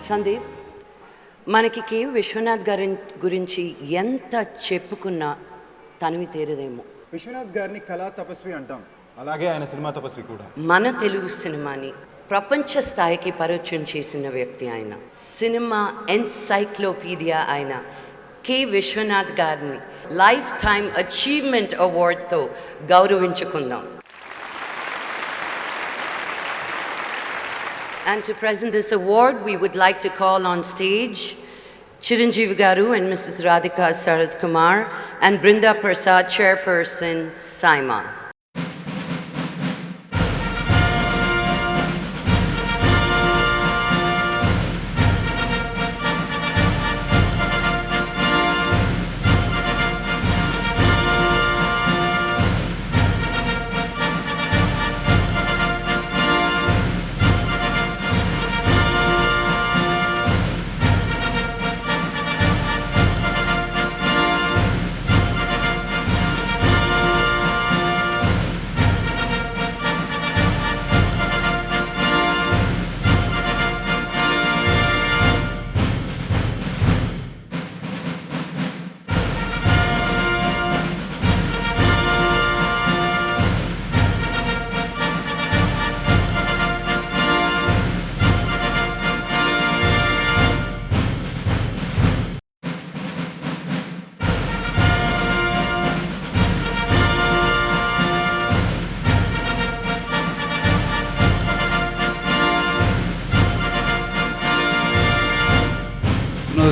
సందీప్, మనకి కే విశ్వనాథ్ గారి గురించి ఎంత చెప్పుకున్నా తనివి తీరదేమో. విశ్వనాథ్ గారిని కళా తపస్వి అంటాం, అలాగే ఆయన సినిమా తపస్వి కూడా. మన తెలుగు సినిమాని ప్రపంచ స్థాయికి పరిచయం చేసిన వ్యక్తి ఆయన. సినిమా ఎన్సైక్లోపీడియా ఆయన కె విశ్వనాథ్ గారిని లైఫ్ టైమ్ అచీవ్మెంట్ అవార్డ్తో గౌరవించుకుందాం. And to present this award, we would like to call on stage Chiranjeevi Garu and Mrs. Radhika Sarath Kumar and Brinda Prasad, Chairperson, SIMA.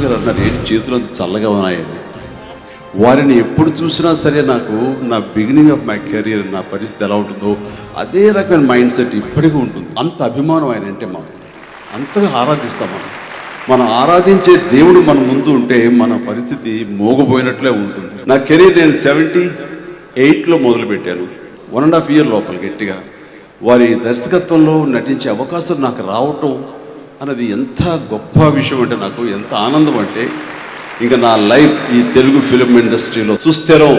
గారు అన్నారు ఏంటి చేతులు అంత చల్లగా ఉన్నాయండి. వారిని ఎప్పుడు చూసినా సరే నాకు నా బిగినింగ్ ఆఫ్ మై కెరీర్ నా పరిస్థితి ఎలా ఉంటుందో అదే రకమైన మైండ్ సెట్ ఇప్పటికీ ఉంటుంది. అంత అభిమానం ఆయన అంటే మాకు అంతగా ఆరాధిస్తాం. మనం ఆరాధించే దేవుడు మన ముందు ఉంటే మన పరిస్థితి మోగపోయినట్లే ఉంటుంది. నా కెరీర్ నేను 78లో మొదలుపెట్టాను. 1.5 year లోపల గట్టిగా వారి దర్శకత్వంలో నటించే అవకాశం నాకు రావటం అన్నది ఎంత గొప్ప విషయం అంటే నాకు ఎంత ఆనందం అంటే ఇంకా నా లైఫ్ ఈ తెలుగు ఫిలిం ఇండస్ట్రీలో సుస్థిరం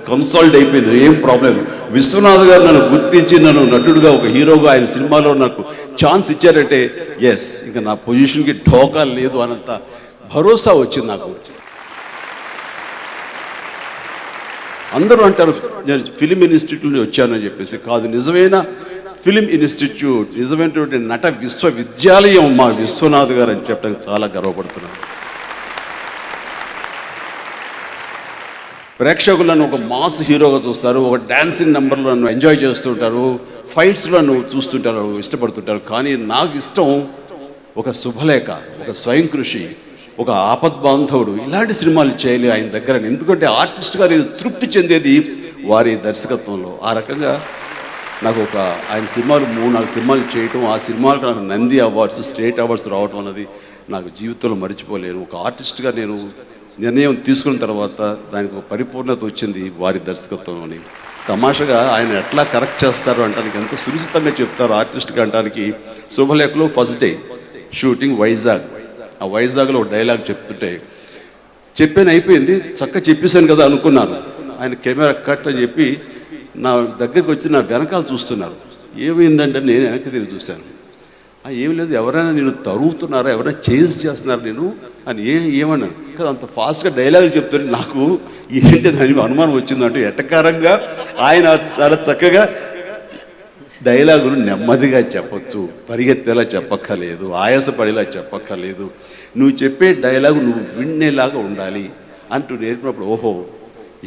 కన్సాల్ట్ అయిపోయింది. ఏం ప్రాబ్లం. విశ్వనాథ్ గారు నన్ను గుర్తించి నన్ను నటుడుగా ఒక హీరోగా ఆయన సినిమాలో నాకు ఛాన్స్ ఇచ్చారంటే ఎస్ ఇంకా నా పొజిషన్కి ఢోకా లేదు అనంత భరోసా వచ్చింది నాకు. అందరూ అంటారు నేను ఫిలిం ఇన్స్టిట్యూట్ నుండి వచ్చానని చెప్పేసి. కాదు, నిజమైన ఫిలిం ఇన్స్టిట్యూట్, నిజమైనటువంటి నట విశ్వవిద్యాలయం మా విశ్వనాథ్ గారు అని చెప్పడానికి చాలా గర్వపడుతున్నాను. ప్రేక్షకులు నన్ను ఒక మాస్ హీరోగా చూస్తారు, ఒక డాన్సింగ్ నెంబర్లో నన్ను ఎంజాయ్ చేస్తుంటారు, ఫైట్స్లో నన్ను చూస్తుంటారు, ఇష్టపడుతుంటారు. కానీ నాకు ఇష్టం ఒక శుభలేఖ, ఒక స్వయం కృషి, ఒక ఆపద్బాంధవుడు, ఇలాంటి సినిమాలు చేయాలి ఆయన దగ్గర. ఎందుకంటే ఆర్టిస్ట్గా నేను తృప్తి చెందేది వారి దర్శకత్వంలో. ఆ రకంగా నాకు ఒక ఆయన సినిమాలు 3-4 సినిమాలు చేయటం, ఆ సినిమాలకు నాకు నంది అవార్డ్స్, స్టేట్ అవార్డ్స్ రావటం అన్నది నాకు జీవితంలో మర్చిపోలేను. ఒక ఆర్టిస్ట్గా నేను నిర్ణయం తీసుకున్న తర్వాత దానికి ఒక పరిపూర్ణత వచ్చింది వారి దర్శకత్వంలోని. తమాషగా ఆయన ఎట్లా కరెక్ట్ చేస్తారు అంటానికి ఎంత సునిశ్చితంగా చెప్తారు ఆర్టిస్ట్గా అంటానికి. శుభలేఖలో ఫస్ట్ డే షూటింగ్ వైజాగ్, ఆ వైజాగ్లో ఒక డైలాగ్ చెప్తుంటే చెప్పాను, అయిపోయింది, చక్కగా చెప్పేశాను కదా అనుకున్నాను. ఆయన కెమెరా కట్ అని చెప్పి నా దగ్గరికి వచ్చి నా వెనకాల చూస్తున్నారు. ఏమైందంటే నేను వెనక్కి తిరిగి చూశాను. ఏం లేదు, ఎవరైనా నేను తరుగుతున్నారా, ఎవరైనా చేంజ్ చేస్తున్నారు నేను అని ఏమన్నాను కదా. అంత ఫాస్ట్గా డైలాగులు చెప్తుంటే నాకు ఏంటి దాని అనుమానం వచ్చిందంటే ఎటకారంగా ఆయన చాలా చక్కగా డైలాగులు నెమ్మదిగా చెప్పచ్చు, పరిగెత్తేలా చెప్పక్కర్లేదు, ఆయాసపడేలా చెప్పక్కర్లేదు, నువ్వు చెప్పే డైలాగు నువ్వు వినేలాగా ఉండాలి అంటూ నేర్పినప్పుడు ఓహో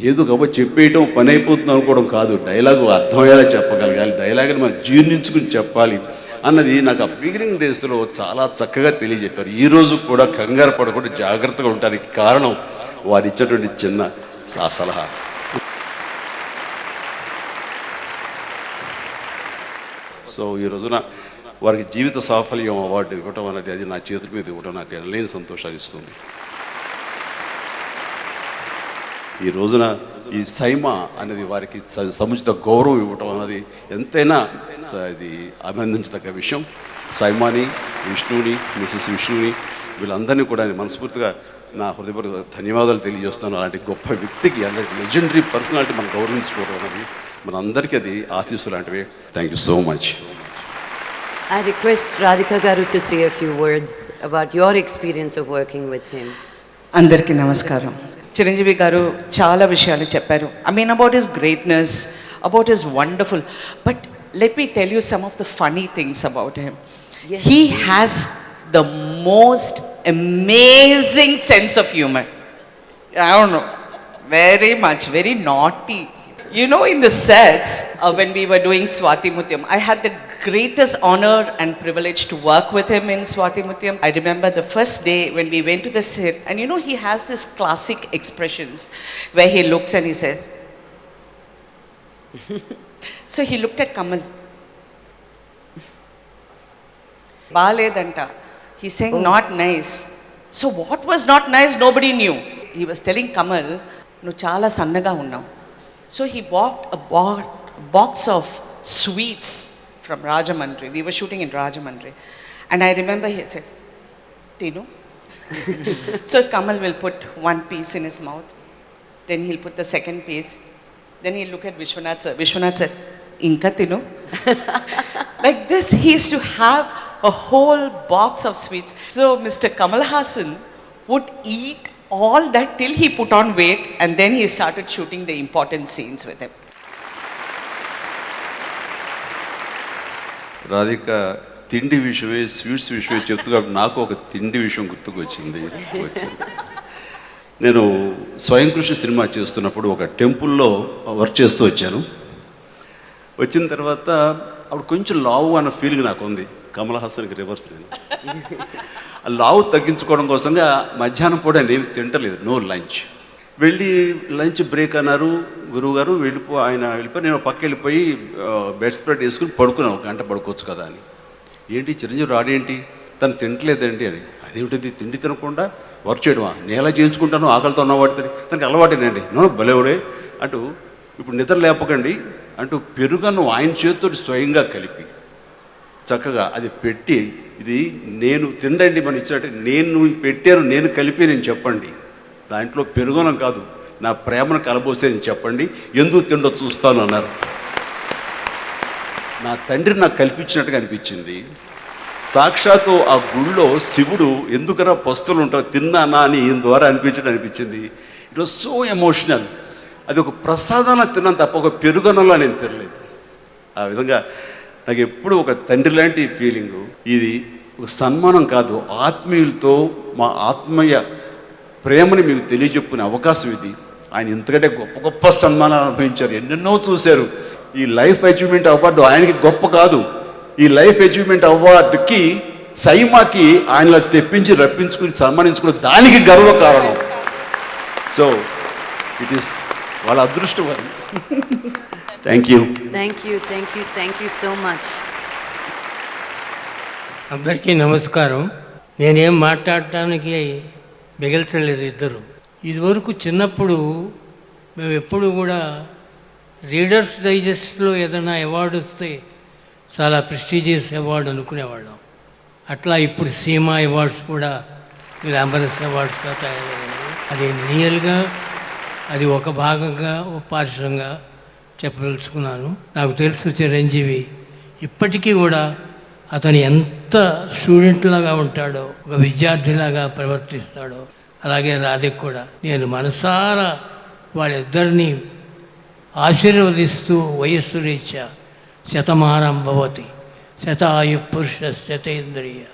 ఏదో గొప్ప చెప్పేయటం పని అయిపోతుంది అనుకోవడం కాదు, డైలాగు అర్థమయ్యేలా చెప్పగలగాలి, డైలాగుని మనం జీర్ణించుకుని చెప్పాలి అన్నది నాకు ఆ బిగినింగ్ డేస్లో చాలా చక్కగా తెలియజెప్పారు. ఈరోజు కూడా కంగారు పడకుండా జాగ్రత్తగా ఉండడానికి కారణం వారు ఇచ్చేటువంటి చిన్న సలహా. సో ఈ రోజున వారికి జీవిత సాఫల్యం అవార్డు ఇవ్వటం అనేది అది నా చేతుల మీద ఇవ్వడం నాకు ఎనలేని సంతోషాన్ని ఇస్తుంది. ఈ రోజున ఈ సైమా అనేది వారికి సముచిత గౌరవం ఇవ్వటం అన్నది ఎంతైనా ఇది అభినందించదగ్గ విషయం. సైమాని, విష్ణుని, మిసెస్ విష్ణుని వీళ్ళందరినీ కూడా మనస్ఫూర్తిగా నా హృదయపూర్వక ధన్యవాదాలు తెలియజేస్తాను. అలాంటి గొప్ప వ్యక్తికి, అలాంటి లెజెండరీ పర్సనాలిటీ మనం గౌరవించుకోవడం అనేది మనందరికీ అది ఆశీస్సు లాంటివి. Thank you so much. I request Radhika Garu to say a few words about your experience of working with him. అందరికీ నమస్కారం. చిరంజీవి గారు చాలా విషయాలు చెప్పారు. I mean about his greatness, about his wonderful. But let me tell you some of the funny things about him. Yes, he please. Has the most amazing sense of humour. I don't know, very much, very naughty. You know, in the sets, when we were doing Swati Mutyam, I had the greatest honor and privilege to work with him in Swati Mutyam. I remember the first day when we went to the set, and you know, he has this classic expressions where he looks and he says, so he looked at Kamal. Baledanta. He's saying, not nice. So what was not nice, nobody knew. He was telling Kamal, "Nu chala sannaga unnav." So he bought a box of sweets from Rajamandri. We were shooting in Rajamandri. And I remember he said, "Tinu." So Kamal will put one piece in his mouth. Then he'll put the second piece. Then he'll look at Vishwanath sir. Vishwanath sir, inka Tinu. Like this, he used to have a whole box of sweets. So Mr. Kamal Hassan would eat all that till he put on weight, and then he started shooting the important scenes with him. Radhika తిండి విషయమే, sweets విషయమే చెప్తూ నాకు ఒక తిండి విషయం గుర్తుకు వచ్చింది. నేను స్వయం కృషి సినిమా చేస్తున్నప్పుడు ఒక టెంపుల్లో వర్క్ చేస్తూ వచ్చాను. వచ్చిన తర్వాత అప్పుడు కొంచెం లావు అన్న ఫీలింగ్ నాకు ఉంది. కమల్ హాసన్కి రివర్స్ నేను. ఆ లావు తగ్గించుకోవడం కోసంగా మధ్యాహ్నం పూట నేను తింటలేదు, నో లంచ్. వెళ్ళి లంచ్ బ్రేక్ అన్నారు గురువుగారు, ఆయన వెళ్ళిపోయి నేను పక్క వెళ్ళిపోయి బెడ్ స్ప్రెడ్ వేసుకుని పడుకున్నాను. ఒక గంట పడుకోవచ్చు కదా అని. ఏంటి చిరంజీవి రాడేంటి, తను తింటలేదండి అని. అదేమిటిది తిండి తినకుండా వర్క్ చేయడమా, నేను ఎలా చేయించుకుంటాను, ఆకలితో ఉన్నవాడితో, తనకి అలవాటేనండి. నో బలేవుడే అంటూ ఇప్పుడు నిద్ర లేపకండి అంటూ పెరుగన్ను ఆయన చేతితో స్వయంగా కలిపి చక్కగా అది పెట్టి, ఇది నేను తినండి మనం ఇచ్చినట్టు, నేను పెట్టాను, నేను కలిపి నేను చెప్పండి, దాంట్లో పెరుగనం కాదు నా ప్రేమను కలబోసేది చెప్పండి, ఎందుకు తిండో చూస్తాను అన్నారు. నా తండ్రి నాకు కల్పించినట్టుగా అనిపించింది. సాక్షాత్తు ఆ గుళ్ళో శివుడు ఎందుకన్నా పస్తులు ఉంటావు తిన్నానా అని ఈయన ద్వారా అనిపించింది. It was so emotional. అది ఒక ప్రసాదంలో తిన్నాను తప్ప ఒక పెరుగనంలో నేను తినలేదు. ఆ విధంగా నాకు ఎప్పుడు ఒక తండ్రి లాంటి ఫీలింగు. ఇది ఒక సన్మానం కాదు, ఆత్మీయులతో మా ఆత్మీయ ప్రేమని మీకు తెలియజెప్పుకునే అవకాశం ఇది. ఆయన ఇంతకంటే గొప్ప గొప్ప సన్మానాలు అనుభవించారు, ఎన్నెన్నో చూశారు. ఈ లైఫ్ అచీవ్మెంట్ అవార్డు ఆయనకి గొప్ప కాదు, ఈ లైఫ్ అచీవ్మెంట్ అవార్డుకి సైమాకి ఆయనలా తెప్పించి రప్పించుకుని సన్మానించుకుని దానికి గర్వకారణం. సో ఇట్ ఈస్ వాళ్ళ అదృష్టం అది. Thank you. Thank you so much. అందరికీ నమస్కారం. నేనేం మాట్లాడటానికి మిగల్చలేదు ఇద్దరు. ఇదివరకు చిన్నప్పుడు మేము ఎప్పుడు కూడా రీడర్స్ డైజెస్ట్లో ఏదైనా అవార్డు వస్తే చాలా ప్రెస్టీజియస్ అవార్డు అనుకునేవాళ్ళం. అట్లా ఇప్పుడు సీమా అవార్డ్స్ కూడా గ్లామరస్ అవార్డ్స్గా తయారయ్యాయి. అది రియల్గా అది ఒక భాగంగా ఒక పార్శ్వంగా చెప్పదలుచుకున్నాను. నాకు తెలుసు చిరంజీవి ఇప్పటికీ కూడా అతను ఎంత స్టూడెంట్ లాగా ఉంటాడో, ఒక విద్యార్థిలాగా ప్రవర్తిస్తాడో, అలాగే రాధిక కూడా. నేను మనసారా వాళ్ళిద్దరినీ ఆశీర్వదిస్తూ వయస్సు రీత్యా శతమానం భవతి శతాయు పురుష శతేంద్రియ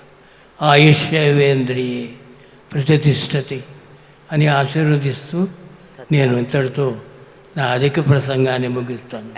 ఆయుష్యేంద్రియే ప్రతిష్టతి అని ఆశీర్వదిస్తూ నేను ఇంతటితో నా అధిక ప్రసంగాన్ని ముగిస్తాను.